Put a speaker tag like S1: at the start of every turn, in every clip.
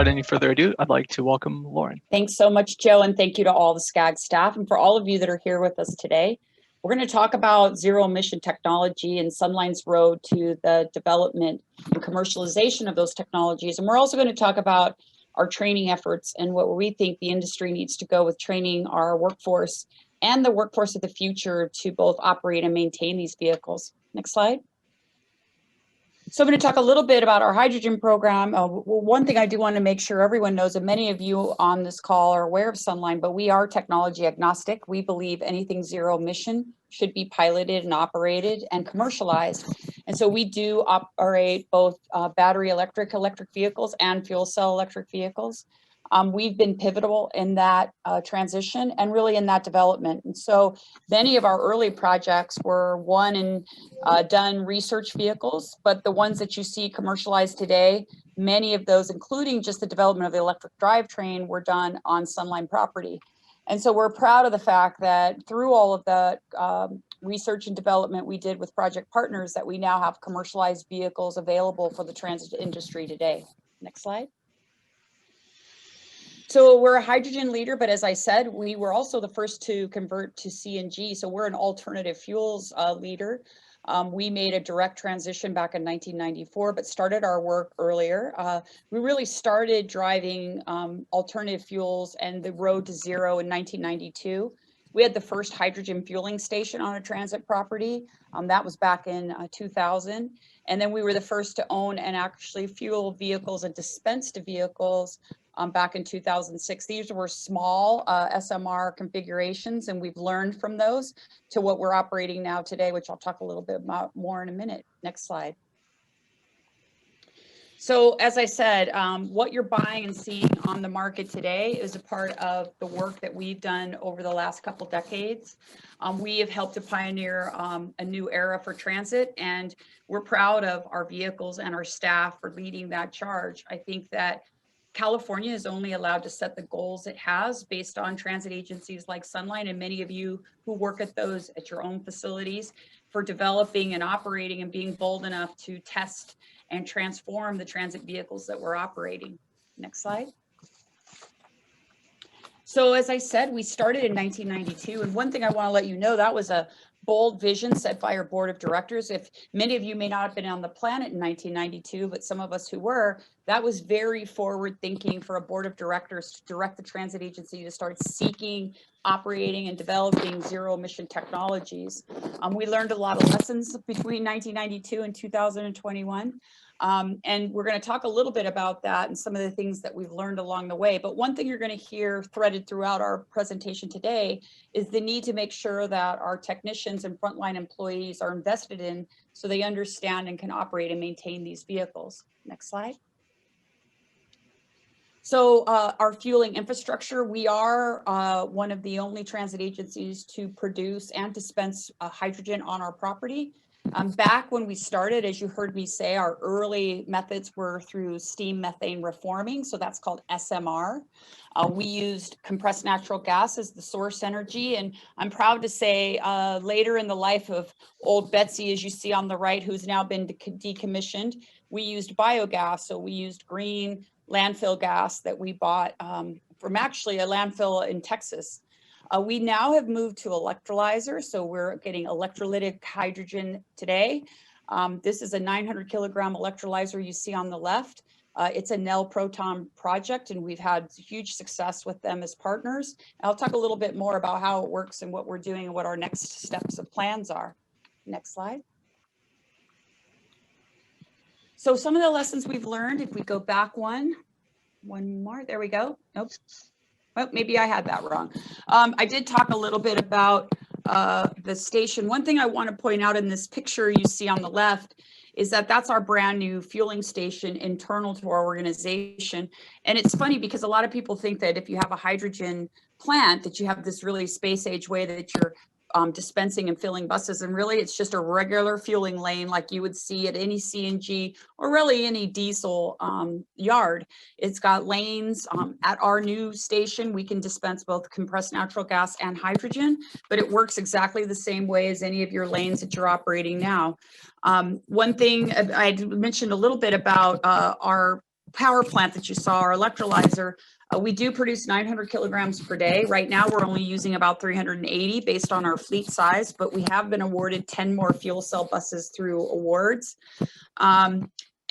S1: without any further ado, I'd like to welcome Lauren.
S2: Thanks so much, Joe, and thank you to all the SCAG staff and for all of you that are here with us today. We're going to talk about zero emission technology and SUNLINE'S road to the development and commercialization of those technologies. And we're also going to talk about our training efforts and what we think the industry needs to go with training our workforce and the workforce of the future to both operate and maintain these vehicles. Next slide. So I'm going to talk a little bit about our hydrogen program. One thing I do want to make sure everyone knows, and many of you on this call are aware of SUNLINE, but we are technology agnostic. We believe anything zero emission should be piloted and operated and commercialized. And so we do operate both battery electric vehicles and fuel cell electric vehicles. We've been pivotal in that transition and really in that development. And so many of our early projects were one and done research vehicles, but the ones that you see commercialized today, many of those, including just the development of the electric drivetrain, were done on SUNLINE property. And so we're proud of the fact that through all of the research and development we did with project partners, that we now have commercialized vehicles available for the transit industry today. Next slide. So we're a hydrogen leader, but as I said, we were also the first to convert to CNG. So we're an alternative fuels leader. We made a direct transition back in 1994, but started our work earlier. We really started driving alternative fuels and the road to zero in 1992. We had the first hydrogen fueling station on a transit property. That was back in 2000. And then we were the first to own and actually fuel vehicles and dispense to vehicles back in 2006. These were small SMR configurations, and we've learned from those to what we're operating now today, which I'll talk a little bit about more in a minute. Next slide. So as I said, what you're buying and seeing on the market today is a part of the work that we've done over the last couple decades. We have helped to pioneer a new era for transit, and we're proud of our vehicles and our staff for leading that charge. I think that California is only allowed to set the goals it has based on transit agencies like SUNLINE, and many of you who work at those at your own facilities, for developing and operating and being bold enough to test and transform the transit vehicles that we're operating. Next slide. So as I said, we started in 1992, and one thing I want to let you know, that was a bold vision set by our board of directors. If many of you may not have been on the planet in 1992, but some of us who were, that was very forward thinking for a board of directors to direct the transit agency to start seeking, operating, and developing zero emission technologies. We learned a lot of lessons between 1992 and 2021. And we're going to talk a little bit about that and some of the things that we've learned along the way. But one thing you're going to hear threaded throughout our presentation today is the need to make sure that our technicians and frontline employees are invested in so they understand and can operate and maintain these vehicles. Next slide. So our fueling infrastructure, we are one of the only transit agencies to produce and dispense hydrogen on our property. Back when we started, as you heard me say, our early methods were through steam methane reforming, so that's called SMR. We used compressed natural gas as the source energy, and I'm proud to say later in the life of old Betsy, as you see on the right, who's now been decommissioned, we used biogas, so we used green landfill gas that we bought from actually a landfill in Texas. We now have moved to electrolyzer, so we're getting electrolytic hydrogen today. This is a 900 kilogram electrolyzer you see on the left. It's a Nel Proton project, and we've had huge success with them as partners. I'll talk a little bit more about how it works and what we're doing and what our next steps of plans are. Next slide. So some of the lessons we've learned, if we go back one more, there we go. Nope. Oh, maybe I had that wrong. I did talk a little bit about the station. One thing I want to point out in this picture you see on the left is that that's our brand new fueling station internal to our organization. And it's funny because a lot of people think that if you have a hydrogen plant, that you have this really space age way that you're dispensing and filling buses, and really it's just a regular fueling lane like you would see at any CNG or really any diesel yard. It's got lanes. At our new station, we can dispense both compressed natural gas and hydrogen, but it works exactly the same way as any of your lanes that you're operating now. One thing I mentioned a little bit about our power plant that you saw, our electrolyzer, we do produce 900 kilograms per day. Right now, we're only using about 380 based on our fleet size, but we have been awarded 10 more fuel cell buses through awards.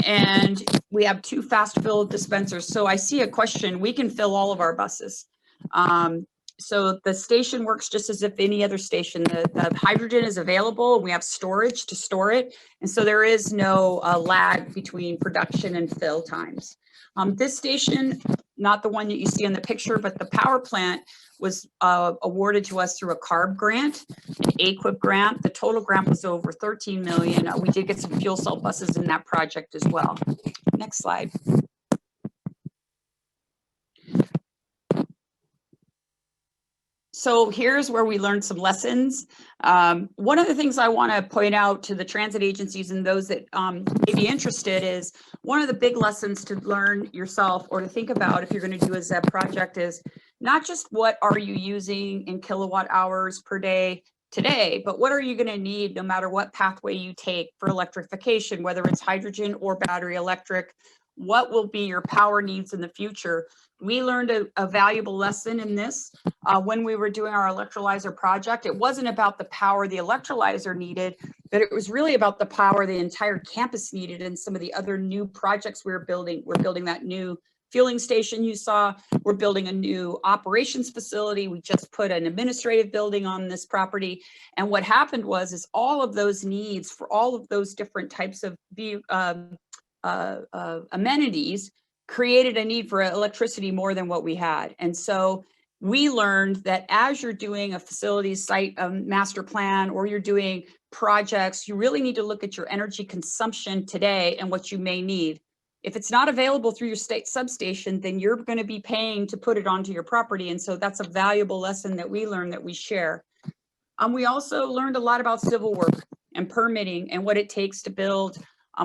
S2: And we have 2 fast fill dispensers. So I see a question, we can fill all of our buses. So the station works just as if any other station. The hydrogen is available. We have storage to store it. And so there is no lag between production and fill times. This station, not the one that you see in the picture, but the power plant was awarded to us through a CARB grant, an AQIP grant. The total grant was over 13 million. We did get some fuel cell buses in that project as well. Next slide. So here's where we learned some lessons. One of the things I want to point out to the transit agencies and those that may be interested is one of the big lessons to learn yourself or to think about if you're going to do a ZEB project is not just what are you using in kilowatt hours per day today, but what are you going to need no matter what pathway you take for electrification, whether it's hydrogen or battery electric. What will be your power needs in the future? We learned a valuable lesson in this when we were doing our electrolyzer project. It wasn't about the power the electrolyzer needed, but it was really about the power the entire campus needed and some of the other new projects we were building. We're building that new fueling station you saw. We're building a new operations facility. We just put an administrative building on this property. And what happened is all of those needs for all of those different types of amenities created a need for electricity more than what we had. And so we learned that as you're doing a facility site master plan or you're doing projects, you really need to look at your energy consumption today and what you may need. If it's not available through your state substation, then you're going to be paying to put it onto your property. And so that's a valuable lesson that we learned that we share. We also learned a lot about civil work and permitting and what it takes to build.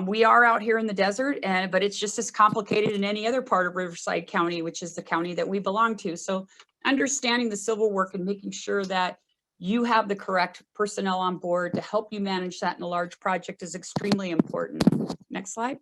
S2: We are out here in the desert, but it's just as complicated in any other part of Riverside County, which is the county that we belong to. So understanding the civil work and making sure that you have the correct personnel on board to help you manage that in a large project is extremely important. Next slide.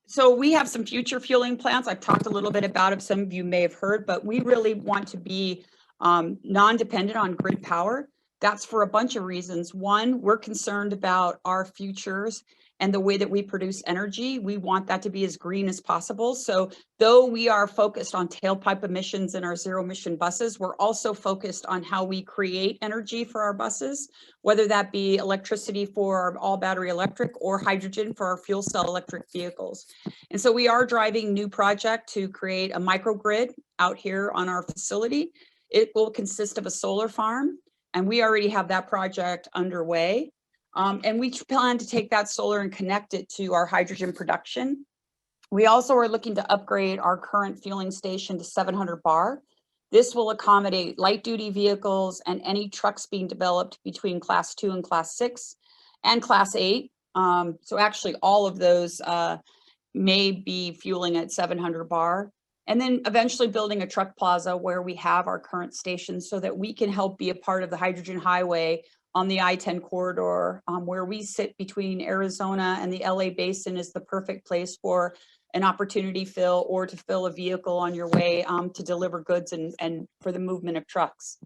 S2: So we have some future fueling plants. I've talked a little bit about it. Some of you may have heard, but we really want to be non-dependent on grid power. That's for a bunch of reasons. One, we're concerned about our futures and the way that we produce energy. We want that to be as green as possible. So though we are focused on tailpipe emissions in our zero emission buses, we're also focused on how we create energy for our buses, whether that be electricity for our all battery electric or hydrogen for our fuel cell electric vehicles. And so we are driving a new project to create a microgrid out here on our facility. It will consist of a solar farm, and we already have that project underway. And we plan to take that solar and connect it to our hydrogen production. We also are looking to upgrade our current fueling station to 700 bar. This will accommodate light duty vehicles and any trucks being developed between class 2 and class 6 and class 8. So actually all of those may be fueling at 700 bar. And then eventually building a truck plaza where we have our current stations so that we can help be a part of the hydrogen highway on the I-10 corridor, where we sit between Arizona and the LA basin is the perfect place for an opportunity fill or to fill a vehicle on your way to deliver goods and for the movement of trucks.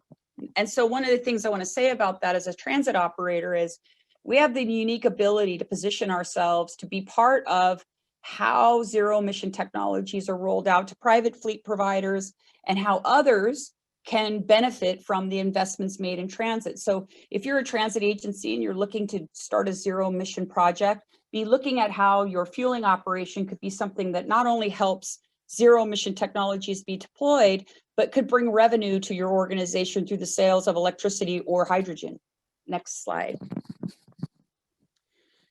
S2: And so one of the things I want to say about that as a transit operator is we have the unique ability to position ourselves to be part of how zero emission technologies are rolled out to private fleet providers and how others can benefit from the investments made in transit. So if you're a transit agency and you're looking to start a zero emission project, be looking at how your fueling operation could be something that not only helps zero emission technologies be deployed, but could bring revenue to your organization through the sales of electricity or hydrogen. Next slide.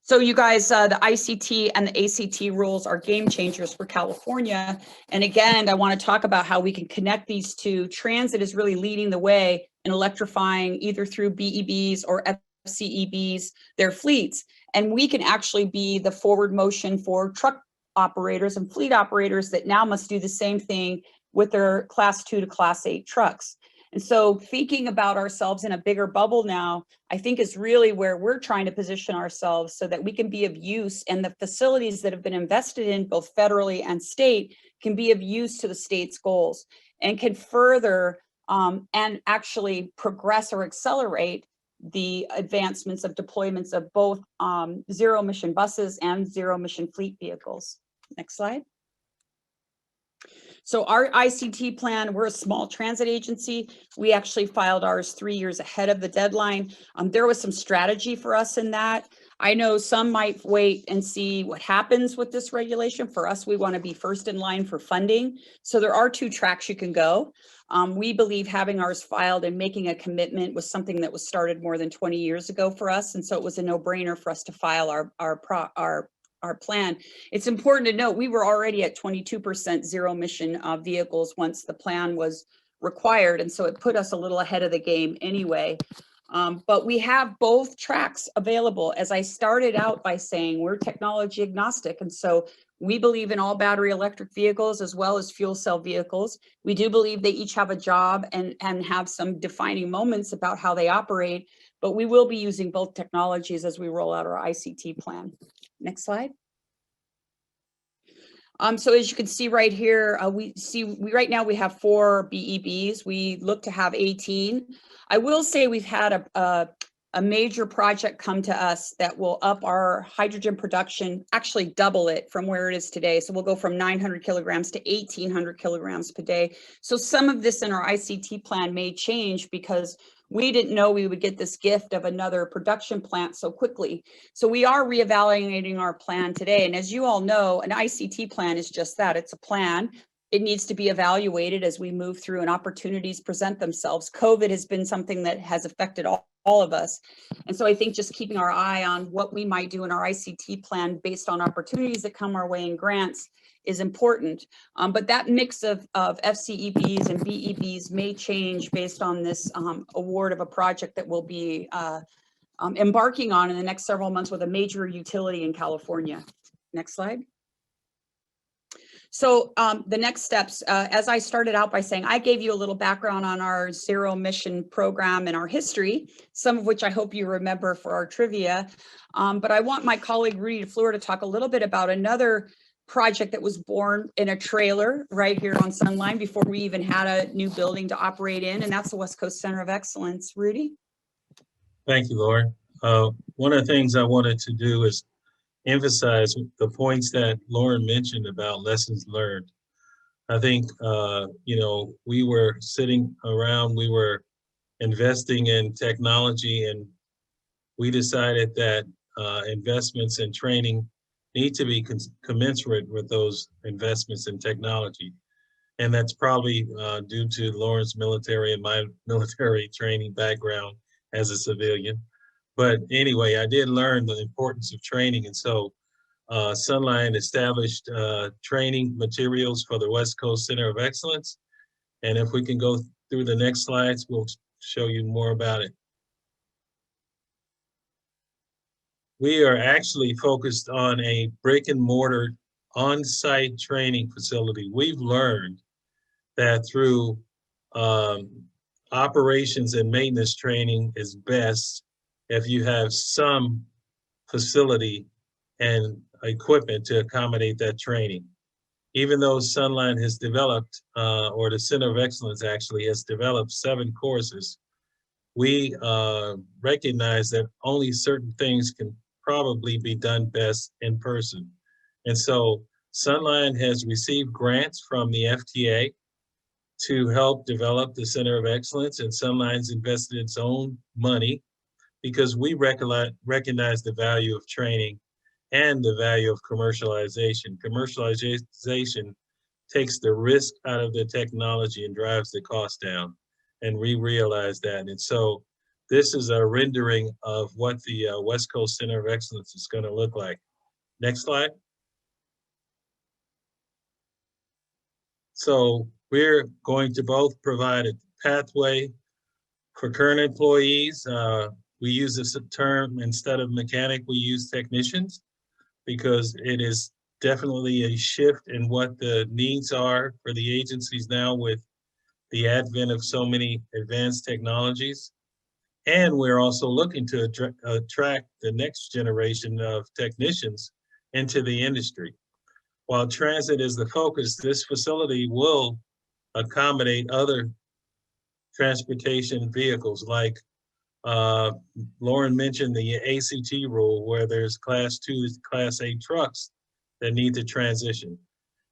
S2: So you guys, the ICT and the ACT rules are game changers for California. And again, I want to talk about how we can connect these two. Transit is really leading the way in electrifying either through BEBs or FCEBs, their fleets. And we can actually be the forward motion for truck operators and fleet operators that now must do the same thing with their class 2 to class 8 trucks. And so thinking about ourselves in a bigger bubble now, I think is really where we're trying to position ourselves so that we can be of use, and the facilities that have been invested in both federally and state can be of use to the state's goals and can further and actually progress or accelerate the advancements of deployments of both zero emission buses and zero emission fleet vehicles. Next slide. So our ICT plan, we're a small transit agency. We actually filed ours 3 years ahead of the deadline. There was some strategy for us in that. I know some might wait and see what happens with this regulation. For us, we want to be first in line for funding. So there are 2 tracks you can go. We believe having ours filed and making a commitment was something that was started more than 20 years ago for us. And so it was a no-brainer for us to file our plan. It's important to note we were already at 22% zero emission vehicles once the plan was required. And so it put us a little ahead of the game anyway. But we have both tracks available. As I started out by saying, we're technology agnostic. And so we believe in all battery electric vehicles as well as fuel cell vehicles. We do believe they each have a job and have some defining moments about how they operate, but we will be using both technologies as we roll out our ICT plan. Next slide. So as you can see right here, right now we have 4 BEBs. We look to have 18. I will say we've had a major project come to us that will up our hydrogen production, actually double it from where it is today. So we'll go from 900 kilograms to 1,800 kilograms per day. So some of this in our ICT plan may change because we didn't know we would get this gift of another production plant so quickly. So we are reevaluating our plan today. And as you all know, an ICT plan is just that. It's a plan. It needs to be evaluated as we move through and opportunities present themselves. COVID has been something that has affected all of us. And so I think just keeping our eye on what we might do in our ICT plan based on opportunities that come our way in grants is important. But that mix of FCEBs and BEBs may change based on this award of a project that we'll be embarking on in the next several months with a major utility in California. Next slide. So the next steps, as I started out by saying, I gave you a little background on our zero emission program and our history, some of which I hope you remember for our trivia. But I want my colleague Rudy DeFleur to talk a little bit about another project that was born in a trailer right here on Sunline before we even had a new building to operate in, and that's the West Coast Center of Excellence. Rudy?
S3: Thank you, Lauren. One of the things I wanted to do is emphasize the points that Lauren mentioned about lessons learned. I think, we were sitting around, we were investing in technology, and we decided that investments in training need to be commensurate with those investments in technology. And that's probably due to Lauren's military and my military training background as a civilian. But anyway, I did learn the importance of training. And so Sunline established training materials for the West Coast Center of Excellence. And if we can go through the next slides, we'll show you more about it. We are actually focused on a brick and mortar on-site training facility. We've learned that through operations and maintenance training is best if you have some facility and equipment to accommodate that training. Even though Sunline has developed, or the Center of Excellence actually has developed 7 courses, we recognize that only certain things can probably be done best in person. And so Sunline has received grants from the FTA to help develop the Center of Excellence, and Sunline's invested its own money because we recognize the value of training and the value of commercialization. Commercialization takes the risk out of the technology and drives the cost down, and we realize that. And so this is a rendering of what the West Coast Center of Excellence is going to look like. Next slide. So we're going to both provide a pathway for current employees. We use this term, instead of mechanic, we use technicians, because it is definitely a shift in what the needs are for the agencies now with the advent of so many advanced technologies. And we're also looking to attract the next generation of technicians into the industry. While transit is the focus, this facility will accommodate other transportation vehicles like Lauren mentioned the ACT rule where there's class 2 to class 8 trucks that need to transition.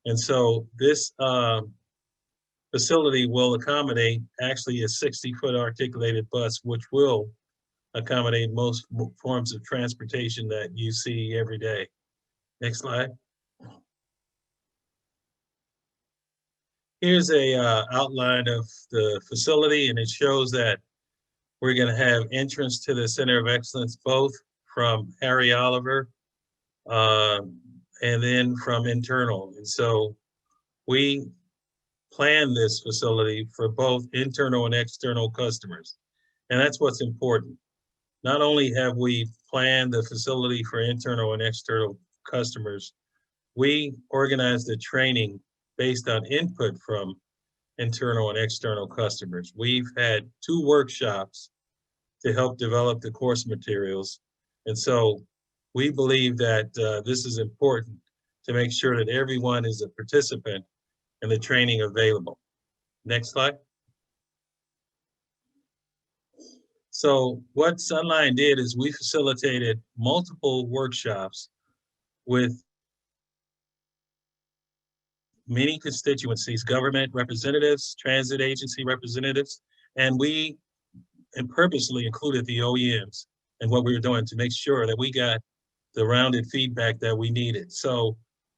S3: And so this facility will accommodate actually a 60-foot articulated bus, which will accommodate most forms of transportation that you see every day. Next slide. Here's a outline of the facility, and it shows that we're going to have entrance to the Center of Excellence, both from Harry Oliver and then from internal. And so we plan this facility for both internal and external customers. And that's what's important. Not only have we planned the facility for internal and external customers, we organize the training based on input from internal and external customers. We've had 2 workshops to help develop the course materials. And so we believe that this is important to make sure that everyone is a participant in the training available. Next slide. So what Sunline did is we facilitated multiple workshops with many constituencies, government representatives, transit agency representatives, and we purposely included the OEMs in what we were doing to make sure that we got the rounded feedback that we needed. So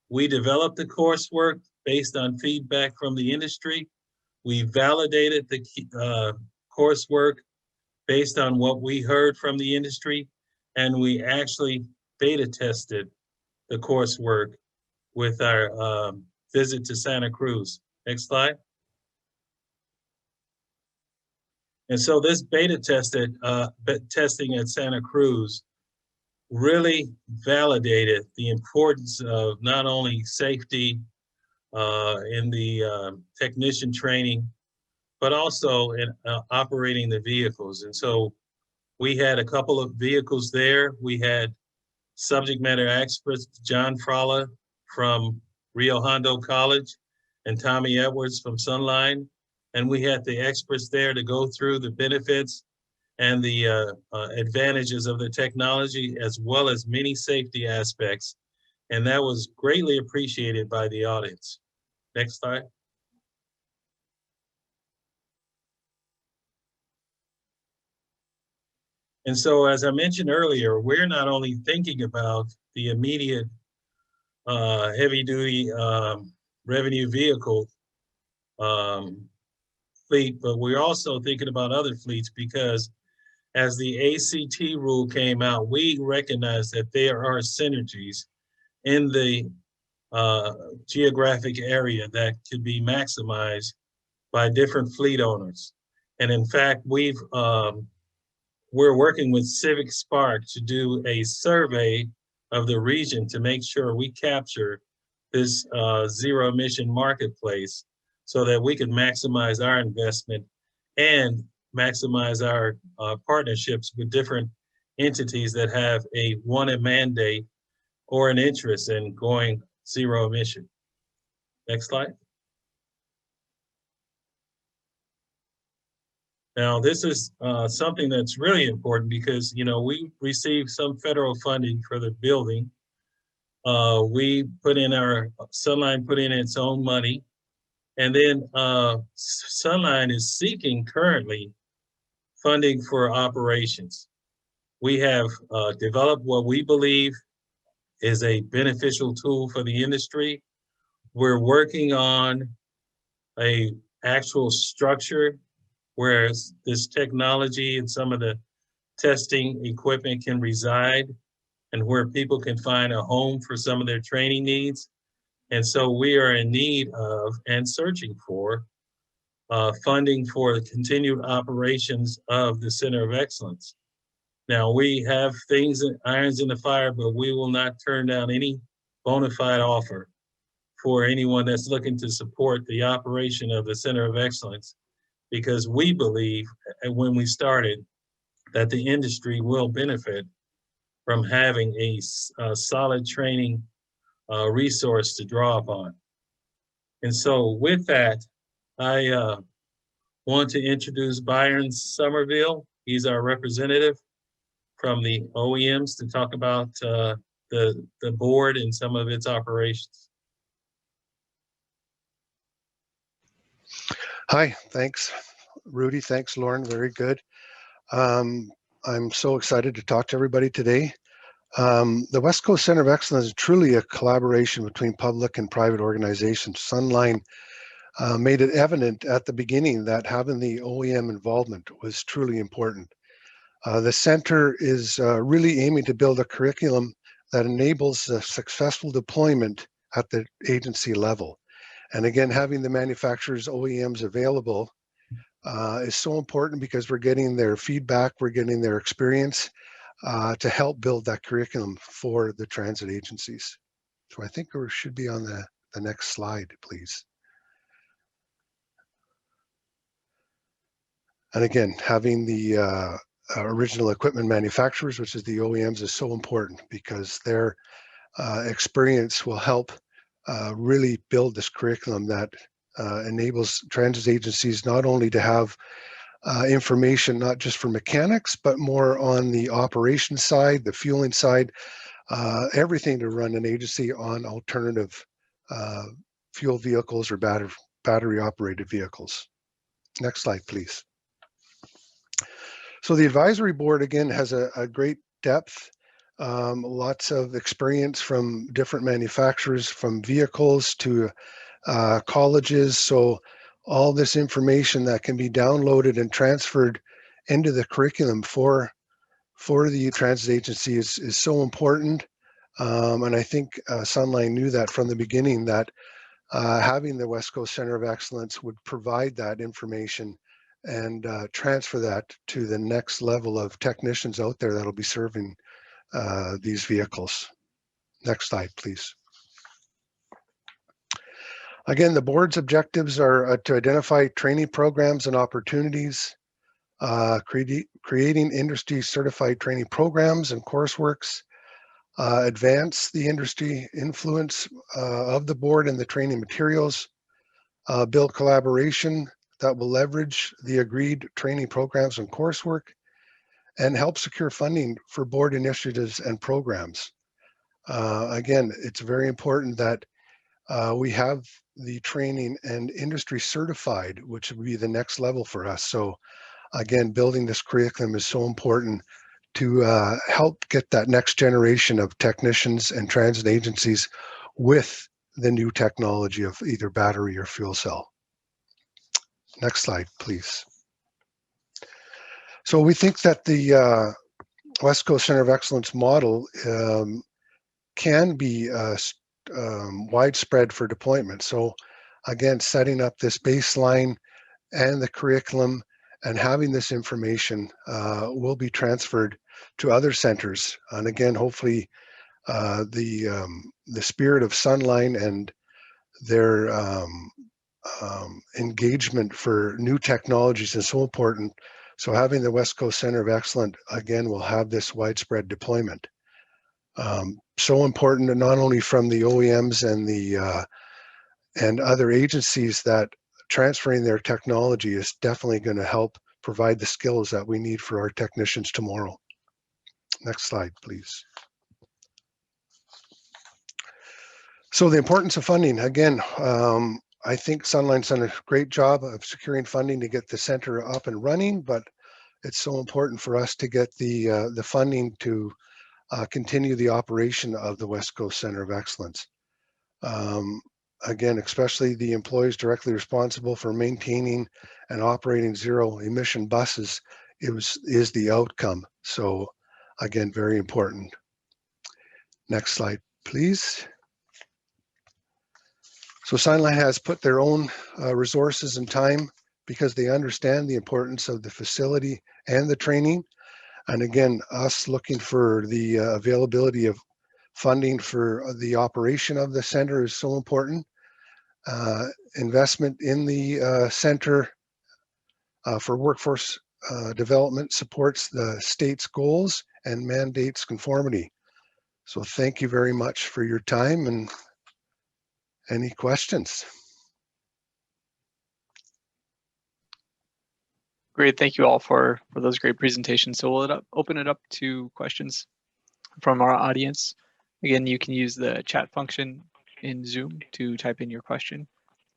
S3: we developed the coursework based on feedback from the industry. We validated the coursework based on what we heard from the industry, and we actually beta tested the coursework with our visit to Santa Cruz. Next slide. And so this beta testing at Santa Cruz really validated the importance of not only safety in the technician training, but also in operating the vehicles. And so we had a couple of vehicles there. We had subject matter experts, John Fralla from Rio Hondo College and Tommy Edwards from Sunline. And we had the experts there to go through the benefits and the advantages of the technology, as well as many safety aspects. And that was greatly appreciated by the audience. Next slide. And so, as I mentioned earlier, we're not only thinking about the immediate heavy-duty revenue vehicle fleet, but we're also thinking about other fleets because as the ACT rule came out, we recognized that there are synergies in the geographic area that could be maximized by different fleet owners. And in fact, we're working with Civic Spark to do a survey of the region to make sure we capture this zero emission marketplace so that we can maximize our investment and maximize our partnerships with different entities that have a mandate or an interest in going zero emission. Next slide. Now, this is something that's really important because, you know, we received some federal funding for the building. Sunline put in its own money. And then Sunline is seeking currently funding for operations. We have developed what we believe is a beneficial tool for the industry. We're working on a actual structure where this technology and some of the testing equipment can reside and where people can find a home for some of their training needs. And so we are in need of and searching for funding for the continued operations of the Center of Excellence. Now, we have irons in the fire, but we will not turn down any bona fide offer for anyone that's looking to support the operation of the Center of Excellence because we believe, and when we started, that the industry will benefit from having a solid training resource to draw upon. And so with that, I want to introduce Byron Somerville. He's our representative from the OEMs to talk about the board and some of its operations.
S4: Hi, thanks, Rudy. Thanks, Lauren. Very good. I'm so excited to talk to everybody today. The West Coast Center of Excellence is truly a collaboration between public and private organizations. Sunline made it evident at the beginning that having the OEM involvement was truly important. The center is really aiming to build a curriculum that enables the successful deployment at the agency level. And again, having the manufacturers' OEMs available is so important because we're getting their feedback, we're getting their experience to help build that curriculum for the transit agencies. So I think we should be on the next slide, please. And again, having the original equipment manufacturers, which is the OEMs, is so important because their experience will help really build this curriculum that enables transit agencies not only to have information not just for mechanics, but more on the operations side, the fueling side, everything to run an agency on alternative fuel vehicles or battery operated vehicles. Next slide, please. So the advisory board, again, has a great depth, lots of experience from different manufacturers, from vehicles to colleges. So all this information that can be downloaded and transferred into the curriculum for the transit agency is so important. And I think Sunline knew that from the beginning, that having the West Coast Center of Excellence would provide that information and transfer that to the next level of technicians out there that'll be serving these vehicles. Next slide, please. Again, the board's objectives are to identify training programs and opportunities, creating industry certified training programs and courseworks, advance the industry influence of the board and the training materials, build collaboration that will leverage the agreed training programs and coursework, and help secure funding for board initiatives and programs. Again, it's very important that we have the training and industry certified, which would be the next level for us. So again, building this curriculum is so important to help get that next generation of technicians and transit agencies with the new technology of either battery or fuel cell. Next slide, please. So we think that the West Coast Center of Excellence model can be widespread for deployment. So again, setting up this baseline and the curriculum and having this information will be transferred to other centers. And again, hopefully the spirit of Sunline and their engagement for new technologies is so important. So having the West Coast Center of Excellence, again, will have this widespread deployment. So important, not only from the OEMs and other agencies, that transferring their technology is definitely going to help provide the skills that we need for our technicians tomorrow. Next slide, please. So the importance of funding, again, I think Sunline's done a great job of securing funding to get the center up and running, but it's so important for us to get the funding to continue the operation of the West Coast Center of Excellence. Again, especially the employees directly responsible for maintaining and operating zero emission buses is the outcome. So again, very important. Next slide, please. So Sunline has put their own resources and time because they understand the importance of the facility and the training. And again, us looking for the availability of funding for the operation of the center is so important. Investment in the center for workforce development supports the state's goals and mandates conformity. So thank you very much for your time, and any questions?
S1: Great, thank you all for those great presentations. So we'll open it up to questions from our audience. Again, you can use the chat function in Zoom to type in your question,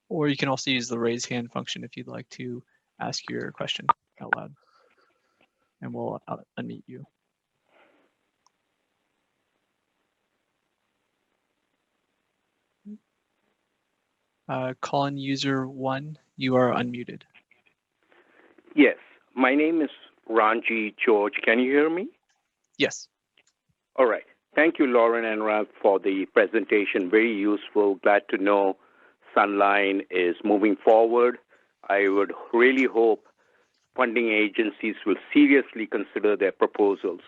S1: or you can also use the raise hand function if you'd like to ask your question out loud, and we'll unmute you. Call-in user 1, you are unmuted.
S5: Yes, my name is Ranji George. Can you hear me?
S1: Yes.
S5: All right. Thank you, Lauren and Ralph, for the presentation. Very useful. Glad to know Sunline is moving forward. I would really hope funding agencies will seriously consider their proposals.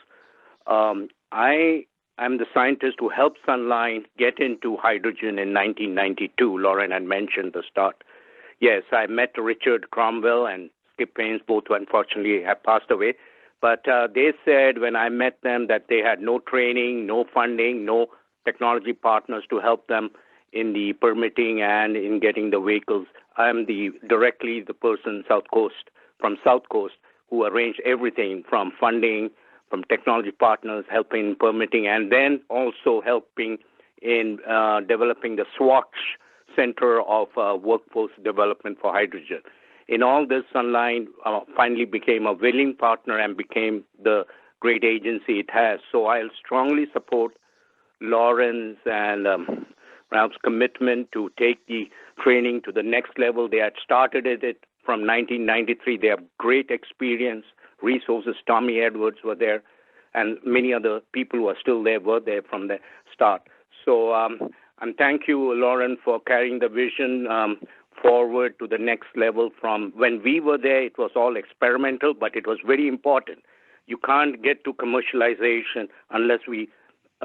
S5: I am the scientist who helped Sunline get into hydrogen in 1992. Lauren had mentioned the start. Yes, I met Richard Cromwell and Skip Haynes, both who unfortunately have passed away. But they said when I met them that they had no training, no funding, no technology partners to help them in the permitting and in getting the vehicles. I am directly the person from South Coast who arranged everything from funding, from technology partners, helping permitting, and then also helping in developing the Swatch Center of Workforce Development for Hydrogen. In all this, Sunline finally became a willing partner and became the great agency it has. So I'll strongly support Lauren's and Ralph's commitment to take the training to the next level. They had started it from 1993. They have great experience, resources. Tommy Edwards were there, and many other people who are still there were there from the start. So and thank you, Lauren, for carrying the vision forward to the next level. From when we were there, it was all experimental, but it was very important. You can't get to commercialization unless we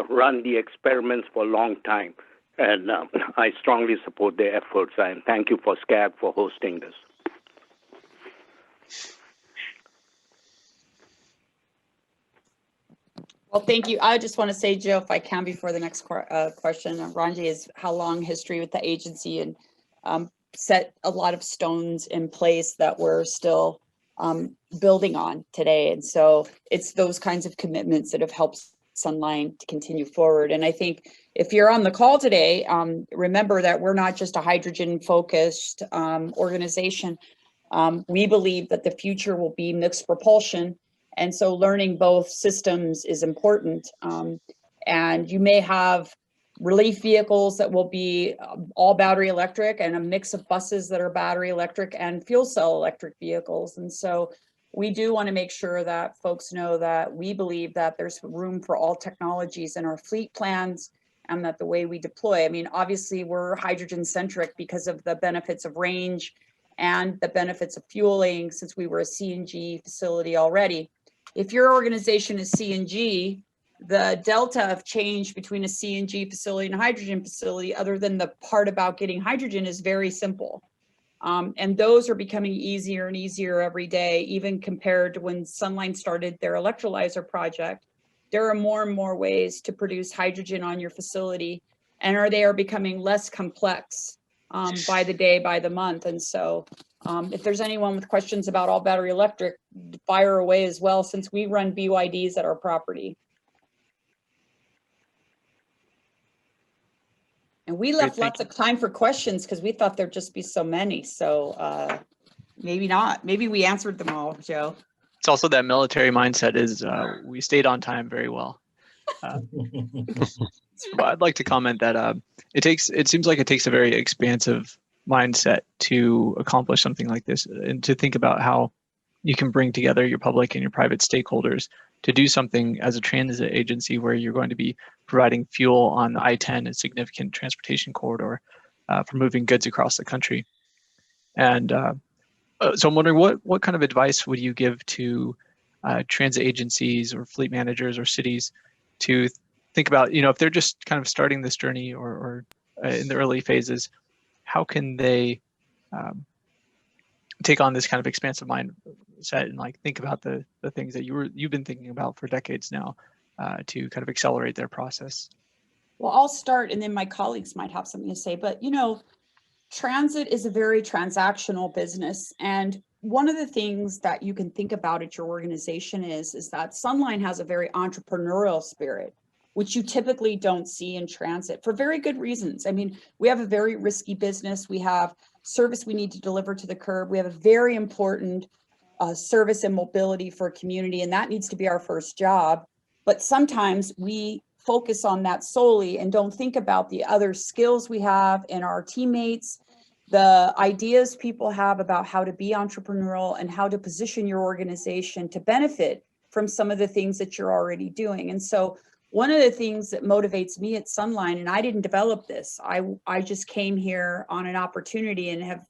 S5: run the experiments for a long time. And I strongly support their efforts. And thank you for SCAG for hosting this.
S2: Well, thank you. I just want to say, Joe, if I can, before the next question, Ranji, is how long history with the agency and set a lot of stones in place that we're still building on today. And so it's those kinds of commitments that have helped Sunline to continue forward. And I think if you're on the call today, remember that we're not just a hydrogen focused organization. We believe that the future will be mixed propulsion. And so learning both systems is important. And you may have relief vehicles that will be all battery electric, and a mix of buses that are battery electric and fuel cell electric vehicles. And so we do want to make sure that folks know that we believe that there's room for all technologies in our fleet plans, and that the way we deploy, I mean, obviously we're hydrogen centric because of the benefits of range and the benefits of fueling, since we were a CNG facility already. If your organization is CNG, the delta of change between a CNG facility and a hydrogen facility, other than the part about getting hydrogen, is very simple. And those are becoming easier and easier every day, even compared to when Sunline started their electrolyzer project. There are more and more ways to produce hydrogen on your facility, and they are becoming less complex by the day, by the month. And so if there's anyone with questions about all battery electric, fire away as well, since we run BYDs at our property. And we left lots of time for questions because we thought there'd just be so many. So maybe not. Maybe we answered them all, Joe.
S1: It's also that military mindset is we stayed on time very well. I'd like to comment that it seems like it takes a very expansive mindset to accomplish something like this, and to think about how you can bring together your public and your private stakeholders to do something as a transit agency where you're going to be providing fuel on the I-10, a significant transportation corridor for moving goods across the country. And so I'm wondering what kind of advice would you give to transit agencies or fleet managers or cities to think about, if they're just kind of starting this journey or in the early phases, how can they take on this kind of expansive mindset and like think about the things that you've been thinking about for decades now to kind of accelerate their process?
S2: Well, I'll start and then my colleagues might have something to say, but you know, transit is a very transactional business. And one of the things that you can think about at your organization is that Sunline has a very entrepreneurial spirit, which you typically don't see in transit for very good reasons. I mean, we have a very risky business. We have service we need to deliver to the curb. We have a very important service and mobility for a community, and that needs to be our first job. But sometimes we focus on that solely and don't think about the other skills we have in our teammates, the ideas people have about how to be entrepreneurial and how to position your organization to benefit from some of the things that you're already doing. And so one of the things that motivates me at Sunline, and I didn't develop this, I just came here on an opportunity and have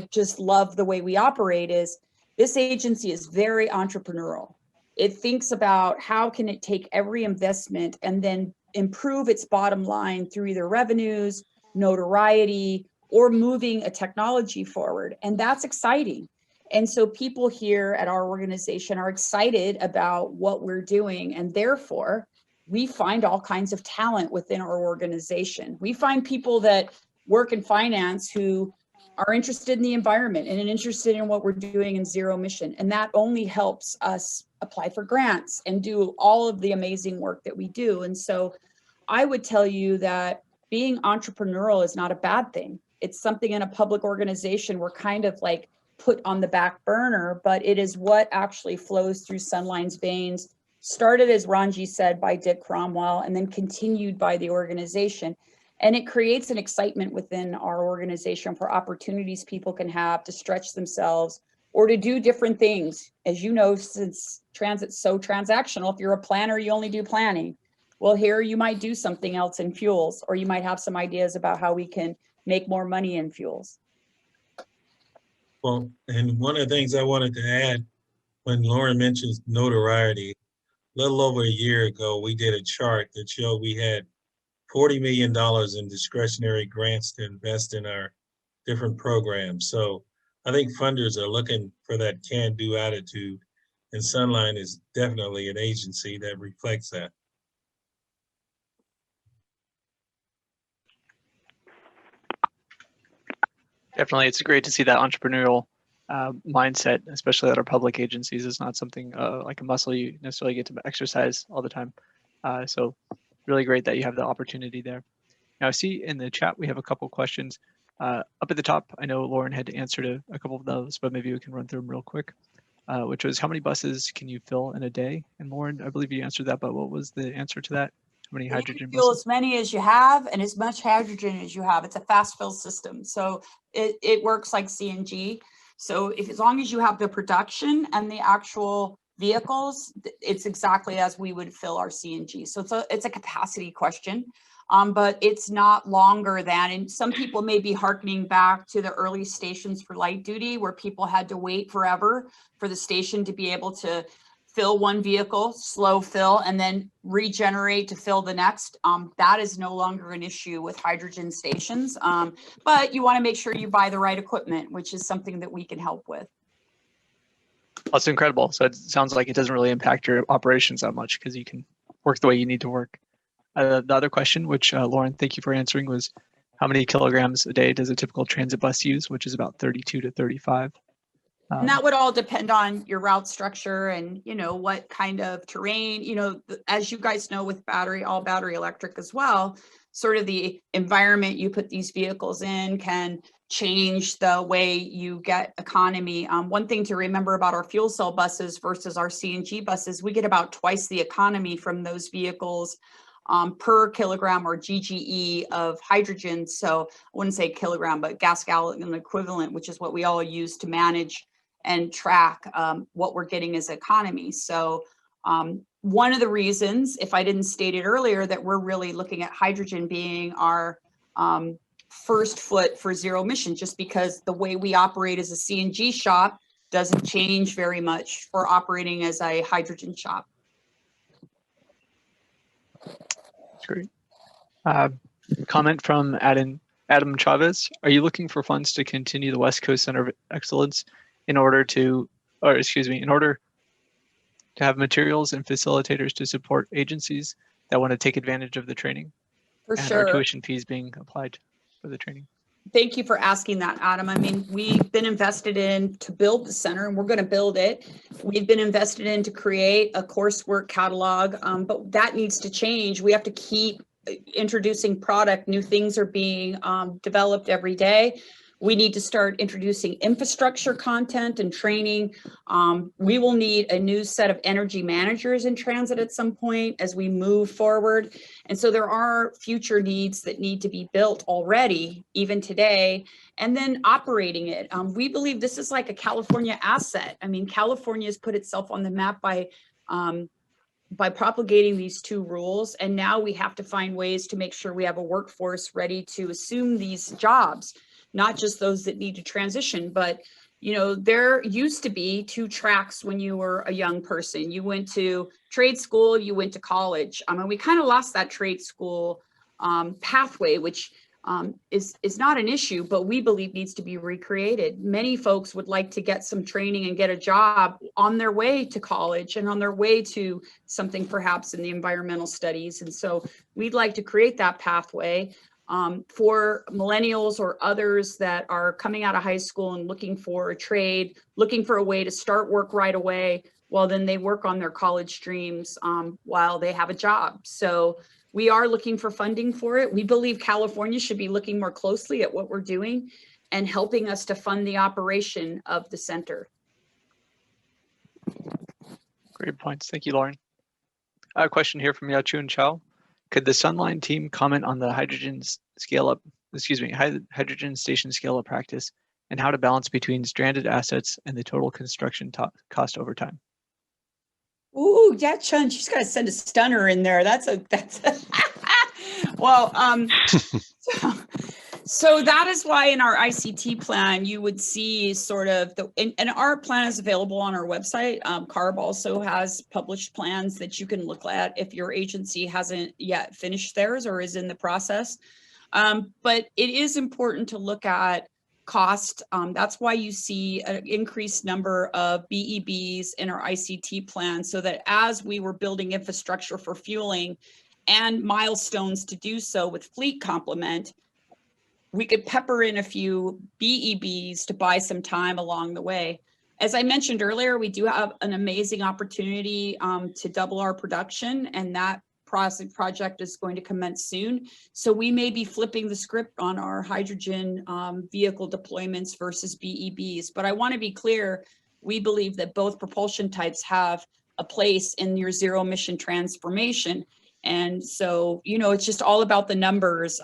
S2: just love the way we operate, is this agency is very entrepreneurial. It thinks about how can it take every investment and then improve its bottom line through either revenues, notoriety, or moving a technology forward. And that's exciting. And so people here at our organization are excited about what we're doing. And therefore, we find all kinds of talent within our organization. We find people that work in finance who are interested in the environment and interested in what we're doing in zero emission. And that only helps us apply for grants and do all of the amazing work that we do. And so I would tell you that being entrepreneurial is not a bad thing. It's something in a public organization we're kind of like put on the back burner, but it is what actually flows through Sunline's veins. Started, as Ranji said, by Dick Cromwell and then continued by the organization. And it creates an excitement within our organization for opportunities people can have to stretch themselves or to do different things. As you know, since transit's so transactional, if you're a planner, you only do planning. Well, here you might do something else in fuels, or you might have some ideas about how we can make more money in fuels.
S3: Well, and one of the things I wanted to add, when Lauren mentions notoriety, a little over a year ago, we did a chart that showed we had $40 million in discretionary grants to invest in our different programs. So I think funders are looking for that can-do attitude, and Sunline is definitely an agency that reflects that.
S1: Definitely, it's great to see that entrepreneurial mindset, especially at our public agencies. Is not something like a muscle you necessarily get to exercise all the time. So really great that you have the opportunity there. Now I see in the chat we have a couple questions. Up at the top, I know Lauren had answered a couple of those, but maybe we can run through them real quick, which was how many buses can you fill in a day? And Lauren, I believe you answered that, but what was the answer to that? How many hydrogen
S2: buses? Fuel
S1: buses?
S2: As many as you have and as much hydrogen as you have. It's a fast fill system. So it works like CNG. So as long as you have the production and the actual vehicles, it's exactly as we would fill our CNG. So it's a capacity question. But it's not longer than, and some people may be hearkening back to the early stations for light duty where people had to wait forever for the station to be able to fill one vehicle, slow fill, and then regenerate to fill the next. That is no longer an issue with hydrogen stations. But you want to make sure you buy the right equipment, which is something that we can help with.
S1: That's incredible. So it sounds like it doesn't really impact your operations that much because you can work the way you need to work. The other question, which Lauren, thank you for answering, was how many kilograms a day does a typical transit bus use, which is about 32 to 35.
S2: And that would all depend on your route structure and, you know, what kind of terrain, you know, as you guys know, with all battery electric as well, sort of the environment you put these vehicles in can change the way you get economy. One thing to remember about our fuel cell buses versus our CNG buses, we get about twice the economy from those vehicles per kilogram or GGE of hydrogen. So I wouldn't say kilogram, but gas gallon equivalent, which is what we all use to manage and track what we're getting as economy. So one of the reasons, if I didn't state it earlier, that we're really looking at hydrogen being our first foot for zero emission, just because the way we operate as a CNG shop doesn't change very much for operating as a hydrogen shop.
S1: That's great. Comment from Adam Adam Chavez, are you looking for funds to continue the West Coast Center of Excellence in order to have materials and facilitators to support agencies that want to take advantage of the training?
S2: For
S1: and
S2: sure.
S1: our tuition fees being applied for the training?
S2: Thank you for asking that, Adam. I mean, we've been invested in to build the center, and we're going to build it. We've been invested in to create a coursework catalog, but that needs to change. We have to keep introducing product. New things are being developed every day. We need to start introducing infrastructure content and training. We will need a new set of energy managers in transit at some point as we move forward. And so there are future needs that need to be built already, even today, and then operating it. We believe this is like a California asset. I mean, California has put itself on the map by propagating these two rules. And now we have to find ways to make sure we have a workforce ready to assume these jobs. Not just those that need to transition, but you know, there used to be two tracks when you were a young person. You went to trade school, you went to college. I mean, we kind of lost that trade school pathway, which is not an issue, but we believe needs to be recreated. Many folks would like to get some training and get a job on their way to college and on their way to something perhaps in the environmental studies. And so we'd like to create that pathway. For millennials or others that are coming out of high school and looking for a trade, looking for a way to start work right away, well, then they work on their college dreams while they have a job. So we are looking for funding for it. We believe California should be looking more closely at what we're doing and helping us to fund the operation of the center.
S1: Great points. Thank you, Lauren. A question here from Yachun Chow. Could the Sunline team comment on the hydrogen station scale up practice and how to balance between stranded assets and the total construction cost over time?
S2: Ooh, yeah, Chun, she's got to send a stunner in there. That's a well, so that is why in our ICT plan, you would see sort of and our plan is available on our website. CARB also has published plans that you can look at if your agency hasn't yet finished theirs or is in the process. But it is important to look at cost. That's why you see an increased number of BEBs in our ICT plan, so that as we were building infrastructure for fueling and milestones to do so with fleet complement, we could pepper in a few BEBs to buy some time along the way. As I mentioned earlier, we do have an amazing opportunity to double our production, and that project is going to commence soon. So we may be flipping the script on our hydrogen vehicle deployments versus BEBs. But I want to be clear, we believe that both propulsion types have a place in your zero emission transformation. And so, you know, it's just all about the numbers.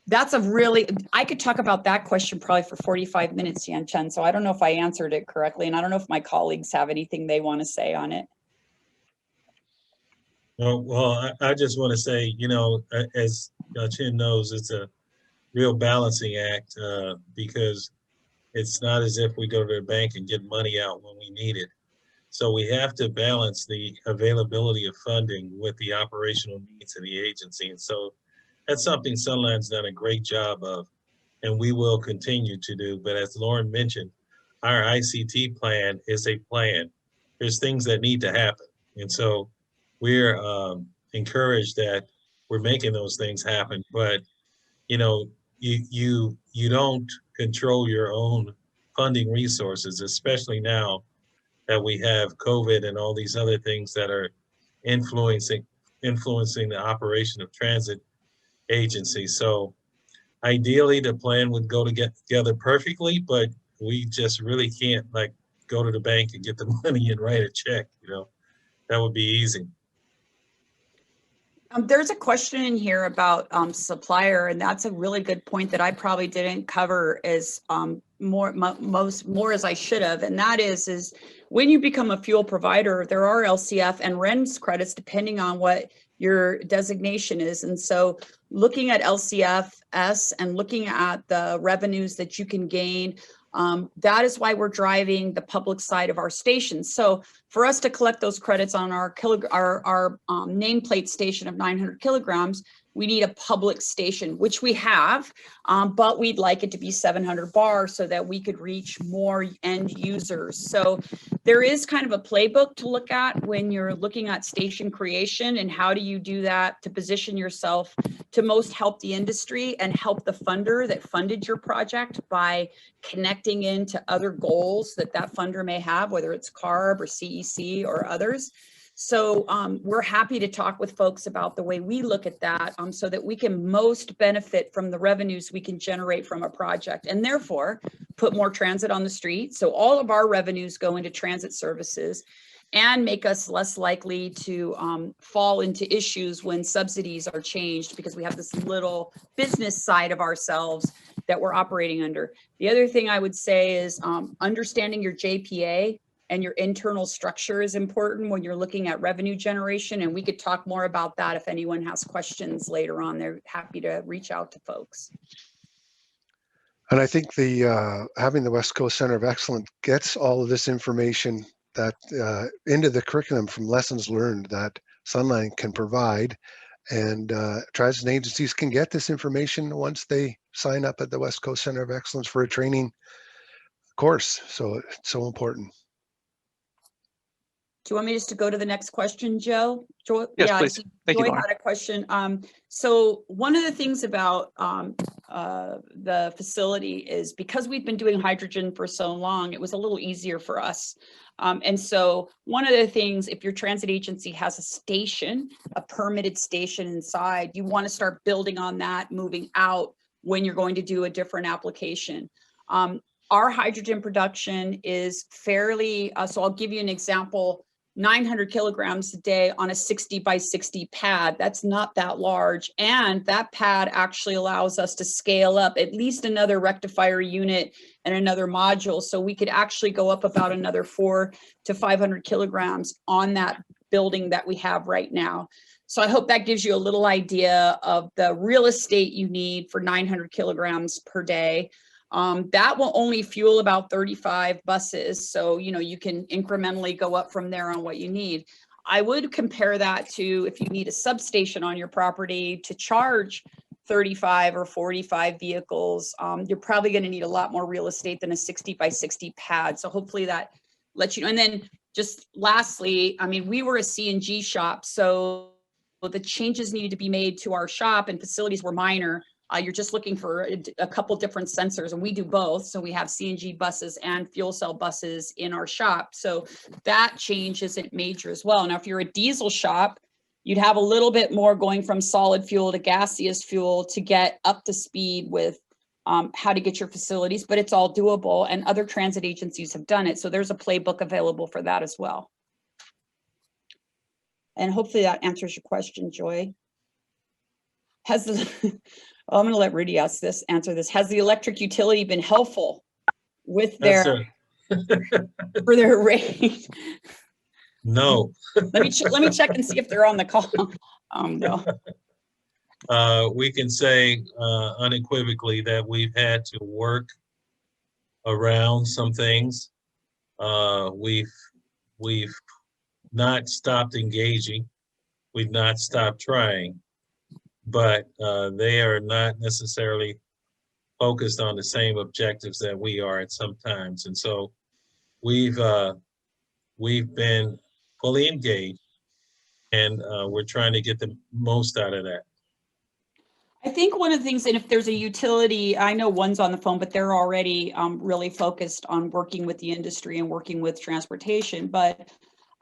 S2: That's a really, I could talk about that question probably for 45 minutes, Yan Chen. So I don't know if I answered it correctly, and I don't know if my colleagues have anything they want to say on it.
S3: Well, I just want to say, you know, as Chin knows, it's a real balancing act because it's not as if we go to the bank and get money out when we need it. So we have to balance the availability of funding with the operational needs of the agency. And so that's something Sunline's done a great job of, and we will continue to do. But as Lauren mentioned, our ICT plan is a plan. There's things that need to happen. And so we're encouraged that we're making those things happen. But, you know, you don't control your own funding resources, especially now that we have COVID and all these other things that are influencing the operation of transit agencies. So ideally the plan would go together perfectly, but we just really can't like go to the bank and get the money and write a check, you know. That would be easy.
S2: There's a question in here about supplier, and that's a really good point that I probably didn't cover as more as I should have. And that is when you become a fuel provider, there are LCF and RENS credits depending on what your designation is. And so looking at LCFS and looking at the revenues that you can gain, that is why we're driving the public side of our stations. So for us to collect those credits on our nameplate station of 900 kilograms, we need a public station, which we have, but we'd like it to be 700 bar so that we could reach more end users. So there is kind of a playbook to look at when you're looking at station creation, and how do you do that to position yourself to most help the industry and help the funder that funded your project by connecting into other goals that that funder may have, whether it's CARB or CEC or others. So we're happy to talk with folks about the way we look at that, so that we can most benefit from the revenues we can generate from a project, and therefore put more transit on the street. So all of our revenues go into transit services and make us less likely to fall into issues when subsidies are changed, because we have this little business side of ourselves that we're operating under. The other thing I would say is understanding your JPA and your internal structure is important when you're looking at revenue generation. And we could talk more about that if anyone has questions later on. They're happy to reach out to folks.
S4: And I think the having the West Coast Center of Excellence gets all of this information that into the curriculum from lessons learned that Sunline can provide, and transit agencies can get this information once they sign up at the West Coast Center of Excellence for a training course. So it's so important.
S2: Do you want me just to go to the next question, Joe?
S1: Yes,
S2: yeah,
S1: please. Thank you,
S2: Joy
S1: Lauren.
S2: had a question. So one of the things about the facility is, because we've been doing hydrogen for so long, it was a little easier for us. And so one of the things, if your transit agency has a station, a permitted station inside, you want to start building on that, moving out when you're going to do a different application. Our hydrogen production is fairly, so I'll give you an example. 900 kilograms a day on a 60 by 60 pad. That's not that large. And that pad actually allows us to scale up at least another rectifier unit and another module. So we could actually go up about another 400 to 500 kilograms on that building that we have right now. So I hope that gives you a little idea of the real estate you need for 900 kilograms per day. That will only fuel about 35 buses. So, you know, you can incrementally go up from there on what you need. I would compare that to if you need a substation on your property to charge 35 or 45 vehicles, you're probably going to need a lot more real estate than a 60 by 60 pad. So hopefully that lets you know. And then just lastly, I mean, we were a CNG shop, so the changes needed to be made to our shop and facilities were minor. You're just looking for a couple different sensors, and we do both. So we have CNG buses and fuel cell buses in our shop. So that change isn't major as well. Now, if you're a diesel shop, you'd have a little bit more going from solid fuel to gaseous fuel to get up to speed with how to get your facilities, but it's all doable, and other transit agencies have done it. So there's a playbook available for that as well. And hopefully that answers your question, Joy. Has the I'm going to let Rudy answer this. Has the electric utility been helpful with their for their rate?
S3: No.
S2: Let me check and see if they're on the call. No.
S3: We can say unequivocally that we've had to work around some things. We've not stopped engaging. We've not stopped trying. But they are not necessarily focused on the same objectives that we are at some times. And so we've been fully engaged, and we're trying to get the most out of that.
S2: I think one of the things, and if there's a utility, I know one's on the phone, but they're already really focused on working with the industry and working with transportation. But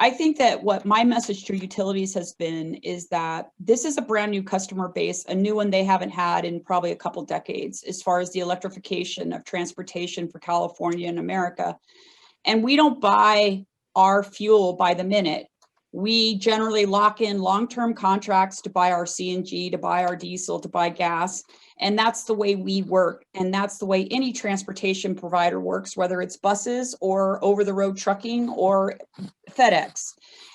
S2: I think that what my message to utilities has been is that this is a brand new customer base, a new one they haven't had in probably a couple decades, as far as the electrification of transportation for California and America. And we don't buy our fuel by the minute. We generally lock in long-term contracts to buy our CNG, to buy our diesel, to buy gas. And that's the way we work. And that's the way any transportation provider works, whether it's buses or over-the-road trucking or FedEx.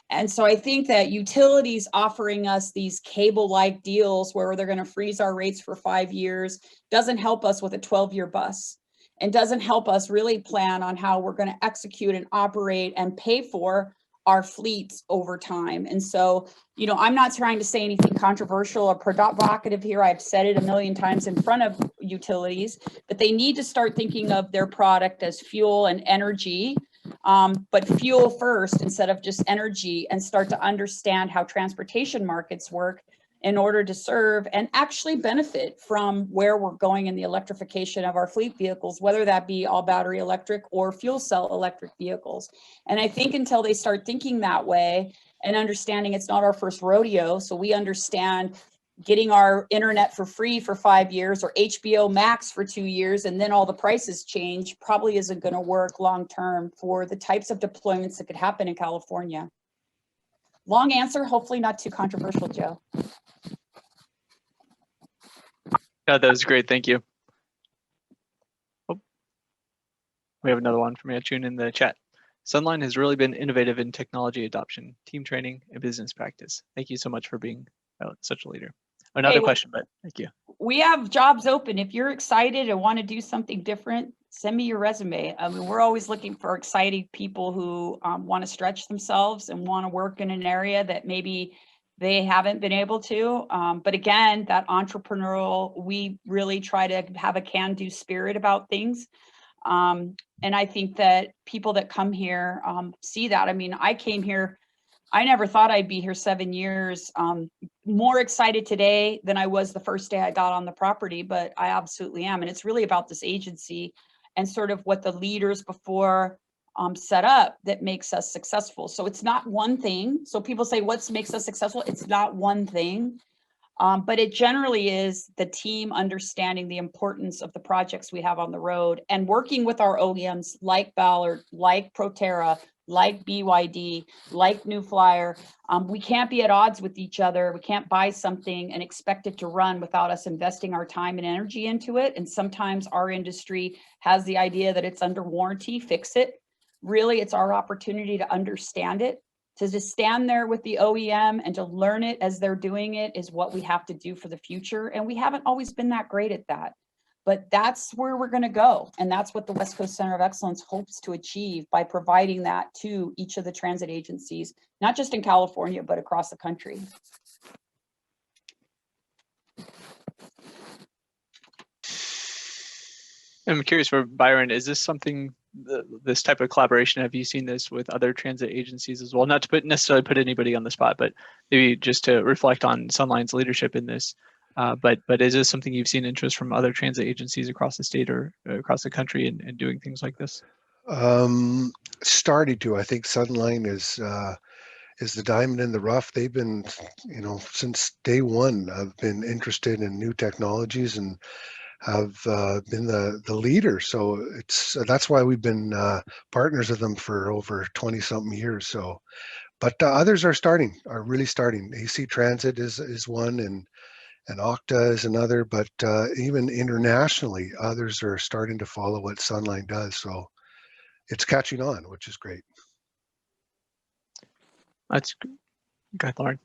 S2: And so I think that utilities offering us these cable-like deals where they're going to freeze our rates for 5 years doesn't help us with a 12-year bus, and doesn't help us really plan on how we're going to execute and operate and pay for our fleets over time. And so, you know, I'm not trying to say anything controversial or provocative here. I've said it a million times in front of utilities, but they need to start thinking of their product as fuel and energy, but fuel first instead of just energy, and start to understand how transportation markets work in order to serve and actually benefit from where we're going in the electrification of our fleet vehicles, whether that be all battery electric or fuel cell electric vehicles. And I think until they start thinking that way and understanding it's not our first rodeo, so we understand getting our internet for free for 5 years or HBO Max for 2 years and then all the prices change probably isn't going to work long term for the types of deployments that could happen in California. Long answer, hopefully not too controversial, Joe.
S1: Yeah, that was great. Thank you. Oh, we have another one from Anchun in the chat. Sunline has really been innovative in technology adoption, team training, and business practice. Thank you so much for being such a leader. Another question, but thank you.
S2: We have jobs open. If you're excited and want to do something different, send me your resume. I mean, we're always looking for exciting people who want to stretch themselves and want to work in an area that maybe they haven't been able to. But again, that entrepreneurial, we really try to have a can-do spirit about things. And I think that people that come here see that. I mean, I came here, I never thought I'd be here 7 years. More excited today than I was the first day I got on the property, but I absolutely am. And it's really about this agency and sort of what the leaders before set up that makes us successful. So it's not one thing. So people say, what makes us successful? It's not one thing, but it generally is the team understanding the importance of the projects we have on the road and working with our OEMs like Ballard, like Proterra, like BYD, like New Flyer. We can't be at odds with each other. We can't buy something and expect it to run without us investing our time and energy into it. And sometimes our industry has the idea that it's under warranty, fix it. Really, it's our opportunity to understand it, to just stand there with the OEM and to learn it as they're doing it is what we have to do for the future. And we haven't always been that great at that. But that's where we're going to go. And that's what the West Coast Center of Excellence hopes to achieve by providing that to each of the transit agencies, not just in California, but across the country.
S1: I'm curious for Byron, is this something, this type of collaboration, have you seen this with other transit agencies as well? Not to necessarily put anybody on the spot, but maybe just to reflect on Sunline's leadership in this. But is this something you've seen interest from other transit agencies across the state or across the country in doing things like this?
S4: Started to. I think Sunline is the diamond in the rough. They've been, you know, since day one, have been interested in new technologies and have been the leader. So that's why we've been partners with them for over 20 something years. So, but others are really starting. AC Transit is one, and Okta is another, but even internationally, others are starting to follow what Sunline does. So it's catching on, which is great.
S1: That's good, Lauren.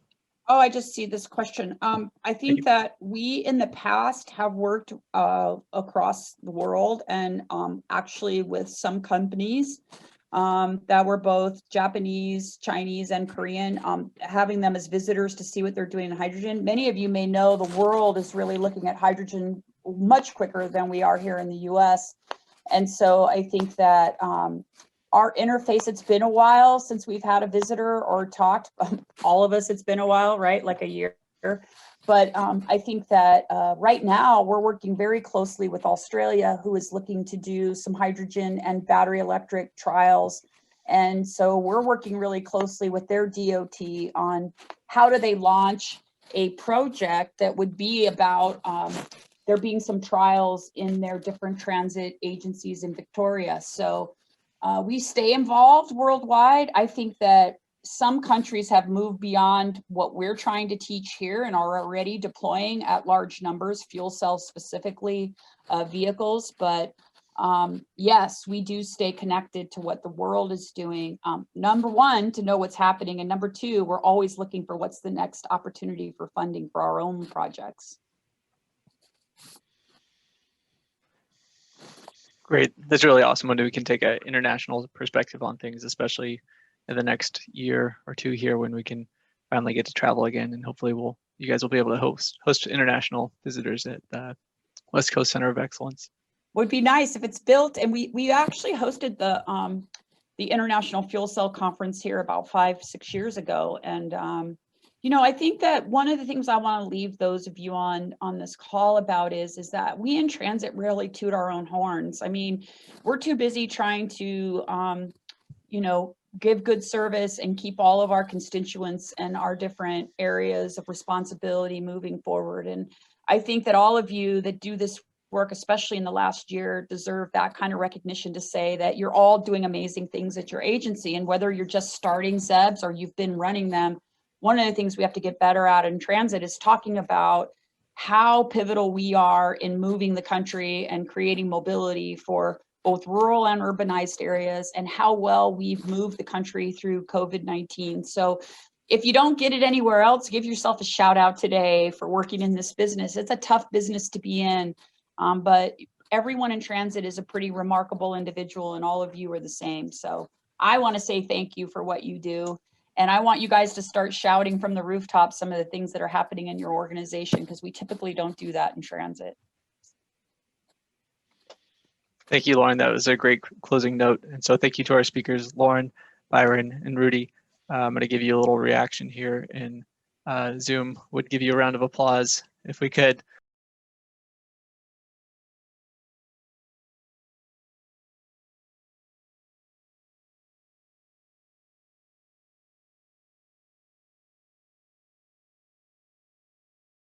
S2: Oh, I just see this question. I think that we in the past have worked across the world and actually with some companies that were both Japanese, Chinese, and Korean, having them as visitors to see what they're doing in hydrogen. Many of you may know the world is really looking at hydrogen much quicker than we are here in the US. And so I think that our interface, it's been a while since we've had a visitor or talked. All of us, it's been a while, right? Like a year. But I think that right now we're working very closely with Australia, who is looking to do some hydrogen and battery electric trials. And so we're working really closely with their DOT on how do they launch a project that would be about there being some trials in their different transit agencies in Victoria. So we stay involved worldwide. I think that some countries have moved beyond what we're trying to teach here and are already deploying at large numbers, fuel cells specifically, vehicles. But yes, we do stay connected to what the world is doing. Number one, to know what's happening. And number two, we're always looking for what's the next opportunity for funding for our own projects.
S1: Great. That's really awesome when we can take an international perspective on things, especially in the next year or two here when we can finally get to travel again, and hopefully you guys will be able to host international visitors at the West Coast Center of Excellence.
S2: Would be nice if it's built. And we actually hosted the International Fuel Cell Conference here about 5-6 years ago. And you know, I think that one of the things I want to leave those of you on this call about is that we in transit rarely toot our own horns. I mean, we're too busy trying to you know, give good service and keep all of our constituents and our different areas of responsibility moving forward. And I think that all of you that do this work, especially in the last year, deserve that kind of recognition to say that you're all doing amazing things at your agency. And whether you're just starting ZEBs or you've been running them, one of the things we have to get better at in transit is talking about how pivotal we are in moving the country and creating mobility for both rural and urbanized areas, and how well we've moved the country through COVID-19. So if you don't get it anywhere else, give yourself a shout out today for working in this business. It's a tough business to be in. But everyone in transit is a pretty remarkable individual, and all of you are the same. So I want to say thank you for what you do. And I want you guys to start shouting from the rooftops some of the things that are happening in your organization, because we typically don't do that in transit.
S1: Thank you, Lauren. That was a great closing note. And so thank you to our speakers, Lauren, Byron, and Rudy. I'm going to give you a little reaction here, and Zoom would give you a round of applause if we could.